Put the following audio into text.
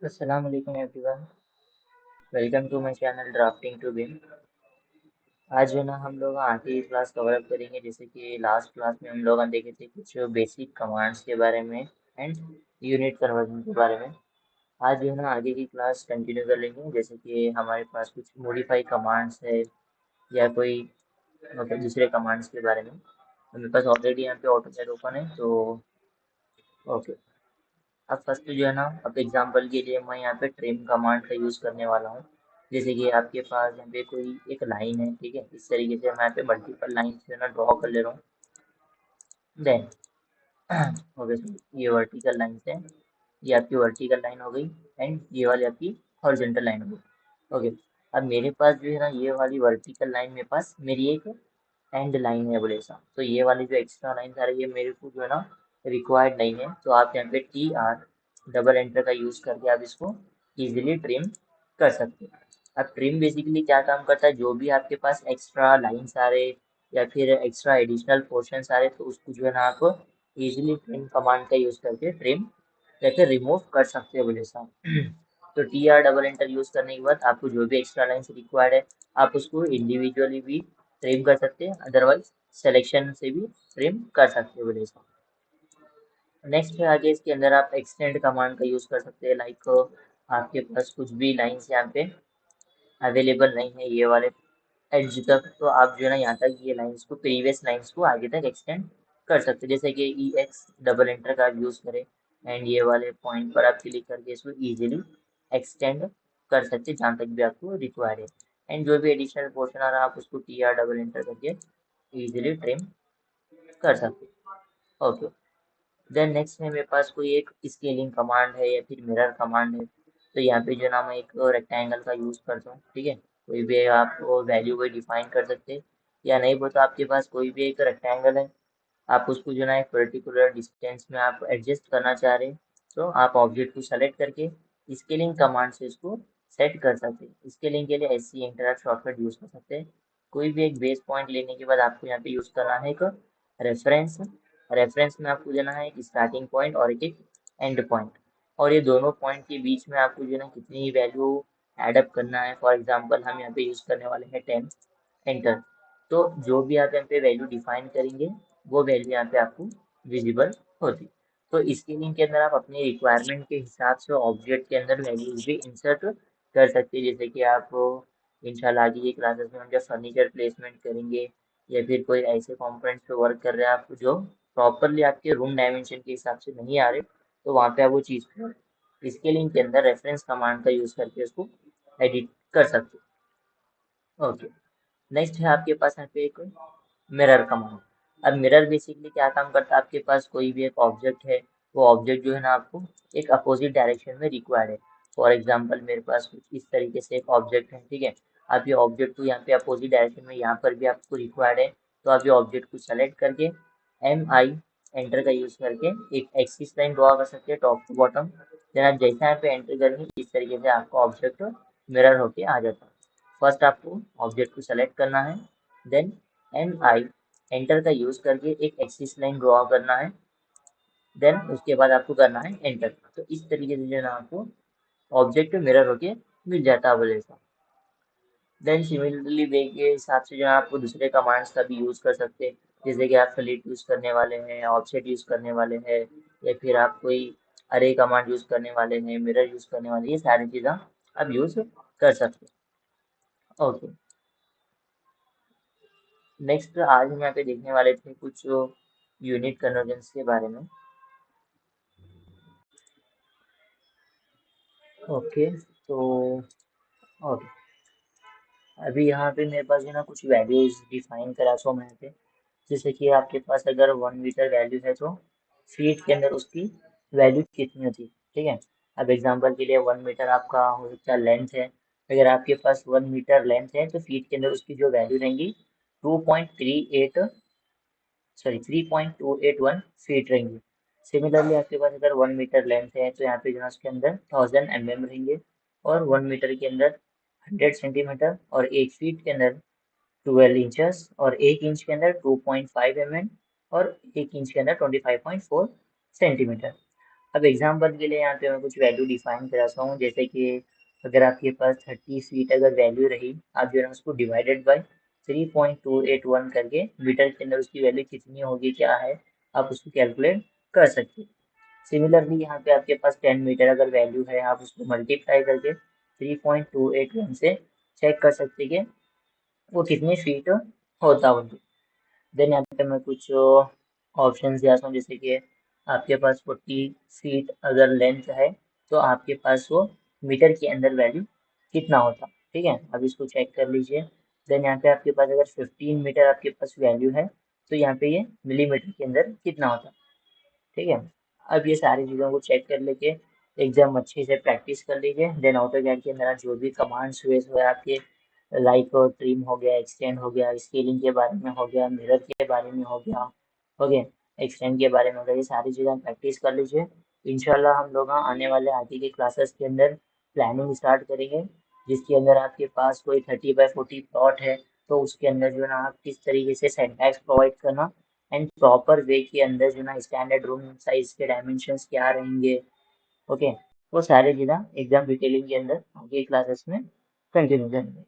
अस्सलाम वालेकुम everyone. Welcome to my channel drafting to bin. आज जो है ना हम लोग आगे की क्लास कवर अप करेंगे। जैसे कि लास्ट क्लास में हम लोग देखे थे कुछ बेसिक कमांड्स के बारे में एंड यूनिट कन्वर्जन के बारे में। आज जो है ना आगे की क्लास कंटिन्यू कर लेंगे। जैसे कि हमारे पास कुछ मॉडिफाई कमांड्स है या कोई मतलब दूसरे कमांड्स के बारे में। तो मेरे पास ऑलरेडी यहाँ पे ऑटोकैड ओपन है, तो ओके। अब फर्स्ट जो है ना, अब एग्जांपल के लिए मैं यहाँ पे ट्रिम कमांड का यूज़ करने वाला हूँ। जैसे कि आपके पास यहाँ पे कोई एक लाइन है, ठीक है। इस तरीके से मैं यहाँ पे मल्टीपल लाइन जो है ना ड्रॉ कर ले रहा हूँ। देन ओके, ये वर्टिकल लाइन है, ये आपकी वर्टिकल लाइन हो गई एंड ये वाली आपकी हॉरिजॉन्टल लाइन हो गई। ओके, अब मेरे पास जो है ना ये वाली वर्टिकल लाइन मेरे पास मेरी एक एंड लाइन है बोले सा, तो ये वाली जो एक्स्ट्रा लाइन आ रही है मेरे को जो है ना रिक्वायर्ड नहीं है। तो आप यहाँ पे TR डबल एंटर का यूज करके आप इसको इजीली ट्रिम कर सकते हैं। अब ट्रिम बेसिकली क्या काम करता है, जो भी आपके पास एक्स्ट्रा लाइन्स आ रहे या फिर एक्स्ट्रा एडिशनल पोर्शन आ रहे, तो उसको जो है ना आप इजीली ट्रिम कमांड का यूज करके ट्रिम या फिर रिमूव कर सकते हैं बोले सा। तो TR डबल एंटर यूज करने के बाद आपको जो भी एक्स्ट्रा लाइन्स रिक्वायर्ड है आप उसको इंडिविजुअली भी ट्रिम कर सकते हैं, अदरवाइज सिलेक्शन से भी ट्रिम कर सकते हैं बोले इसको। नेक्स्ट है आगे इसके अंदर आप एक्सटेंड कमांड का यूज कर सकते हैं। लाइक आपके पास कुछ भी लाइन्स यहाँ पे अवेलेबल नहीं है ये वाले एड्ज तक, तो आप जो है ना यहाँ तक ये लाइन्स को प्रीवियस लाइन्स को आगे तक एक्सटेंड कर सकते हैं। जैसे कि EX डबल एंटर का आप यूज करें एंड ये वाले पॉइंट पर आप क्लिक करके इसको इजीली एक्सटेंड कर सकते हैं जहाँ तक भी आपको रिक्वायर है। एंड जो भी एडिशनल पोर्शन आ रहा है आप उसको TR डबल एंटर करके इजीली ट्रिम कर सकते हैं। ओके, देन नेक्स्ट है मेरे पास कोई एक स्केलिंग कमांड है या फिर मिरर कमांड है। तो यहाँ पे जो ना मैं एक रेक्टेंगल का यूज़ करता हूँ, ठीक है। कोई भी आप वैल्यू को डिफाइन कर सकते हैं या नहीं, वो तो आपके पास कोई भी एक रेक्टेंगल है, आप उसको जो ना एक पर्टिकुलर डिस्टेंस में आप एडजस्ट करना चाह रहे हैं, तो आप ऑब्जेक्ट को सेलेक्ट करके स्केलिंग कमांड से इसको सेट कर सकते हैं। स्केलिंग के लिए SC एंटर आप शॉर्टकट यूज़ कर सकते हैं। कोई भी एक बेस पॉइंट लेने के बाद आपको यहाँ पे यूज़ करना है एक रेफरेंस। रेफरेंस में आपको देना है एक स्टार्टिंग पॉइंट और एक एंड पॉइंट, और ये दोनों पॉइंट के बीच में आपको जो है ना कितनी वैल्यू एडअप करना है। फॉर एग्जांपल हम यहाँ पे यूज़ करने वाले हैं 10 एंटर। तो जो भी आप यहाँ पे वैल्यू डिफाइन करेंगे वो वैल्यू यहाँ पे आपको विजिबल होती। तो स्केलिंग के अंदर आप अपनी रिक्वायरमेंट के हिसाब से ऑब्जेक्ट के अंदर वैल्यूज भी इंसर्ट कर सकते हैं। जैसे कि आप इंशाल्लाह आगे की क्लासेस में हम जब फर्नीचर प्लेसमेंट करेंगे या फिर कोई ऐसे कंपोनेंट्स पे वर्क कर रहे हैं आप जो प्रॉपरली आपके रूम डायमेंशन के हिसाब से नहीं आ रहे, तो वहाँ पे आप वो चीज़ को स्केलिंग के अंदर रेफरेंस कमांड का यूज़ करके उसको एडिट कर सकते हो। ओके, नेक्स्ट है आपके पास यहाँ पे एक मिरर कमांड। अब मिरर बेसिकली क्या काम करता है, आपके पास कोई भी एक ऑब्जेक्ट है, वो ऑब्जेक्ट जो है ना आपको एक अपोजिट डायरेक्शन में रिक्वायर्ड है। फॉर एग्जांपल मेरे पास कुछ इस तरीके से एक ऑब्जेक्ट है, ठीक है। आप ये ऑब्जेक्ट को यहाँ पे अपोजिट डायरेक्शन में यहाँ पर भी आपको रिक्वायर्ड है, तो आप ये ऑब्जेक्ट को सेलेक्ट करके MI एंटर का यूज करके एक एक्सिस लाइन ड्रॉ कर सकते हैं टॉप टू बॉटम। देन आप जैसे यहाँ पे एंटर करेंगे इस तरीके से आपका ऑब्जेक्ट मिरर होके आ जाता है। फर्स्ट आपको ऑब्जेक्ट को सेलेक्ट करना है, देन MI एंटर का यूज करके एक एक्सिस लाइन ड्रॉ करना है, देन उसके बाद आपको करना है एंटर। तो इस तरीके से जो है ना आपको ऑब्जेक्ट मिरर होके मिल जाता है बोले सा। देन सिमिलरली वे के हिसाब से जो है आपको दूसरे कमांड्स का भी यूज कर सकते हैं। जैसे कि आप फ्लिट यूज करने वाले हैं, ऑफसेट यूज करने वाले हैं, या फिर आप कोई अरे कमांड यूज करने वाले हैं, मिरर यूज करने वाले हैं, ये सारी चीज़ें आप यूज कर सकते हैं। ओके, नेक्स्ट आज हम यहाँ पे देखने वाले थे कुछ यूनिट कन्वर्जेंस के बारे में। ओके, तो ओके, अभी यहाँ पे मेरे पास जो है ना कुछ वैल्यूज डिफाइन करा सो मैं यहाँ पे। जैसे कि आपके पास अगर 1 मीटर वैल्यू है तो फीट के अंदर उसकी वैल्यू कितनी होती है, ठीक है। अब एग्जांपल के लिए 1 मीटर आपका हो सकता है लेंथ है। अगर आपके पास 1 मीटर लेंथ है तो फीट के अंदर उसकी जो वैल्यू रहेंगी 2.38 सॉरी 3.281 फीट रहेंगी। सिमिलरली आपके पास अगर 1 मीटर लेंथ है तो यहाँ पे जो है उसके अंदर 1000 mm रहेंगे, और 1 मीटर के अंदर 100 सेंटीमीटर, और 1 फीट के अंदर 12 इंचेस, और 1 इंच के अंदर 2.5 mm, और 1 इंच के अंदर 25.4 सेंटीमीटर। अब एग्जाम्पल के लिए यहाँ पे मैं कुछ वैल्यू डिफाइन कराता हूँ, जैसे कि अगर आपके पास 30 फीट अगर वैल्यू रही, आप जो है ना उसको डिवाइडेड बाई 3.281 करके मीटर के अंदर उसकी वैल्यू कितनी होगी क्या है, आप उसको कैलकुलेट कर सकते हैं। सिमिलरली यहाँ पे आपके पास 10 मीटर अगर वैल्यू है, आप उसको मल्टीप्लाई करके 3.281 से चेक कर सकते हैं कि वो कितने फीट होता होगी। देन यहाँ पे मैं कुछ ऑप्शन देता हूँ, जैसे कि आपके पास 40 फीट अगर लेंथ है तो आपके पास वो मीटर के अंदर वैल्यू कितना होता, ठीक है। अब इसको चेक कर लीजिए। देन यहाँ पे आपके पास अगर 15 मीटर आपके पास वैल्यू है तो यहाँ पे ये मिलीमीटर के अंदर कितना होता, ठीक है। अब ये सारी चीज़ों को चेक कर लेके एकदम अच्छे से प्रैक्टिस कर लीजिए। देन AutoCAD के अंदर जो भी कमांड्स हुए सो आपके लाइक ट्रिम हो गया, एक्सटेंड हो गया, स्केलिंग के बारे में हो गया, मिरर के बारे में हो गया, ओके, एक्सटेंड के बारे में हो गया, ये सारी चीज़ें प्रैक्टिस कर लीजिए। इंशाल्लाह हम लोग आने वाले आगे के क्लासेस के अंदर प्लानिंग स्टार्ट करेंगे, जिसके अंदर आपके पास कोई 30x40 प्लॉट है तो उसके अंदर जो है ना आप किस तरीके से सेटबैक्स प्रोवाइड करना एंड प्रॉपर वे के अंदर जो ना स्टैंडर्ड रूम साइज के डायमेंशंस क्या रहेंगे, ओके, वो सारे चीज़ें एकदम डिटेलिंग के अंदर आगे क्लासेस में कंटिन्यू करेंगे।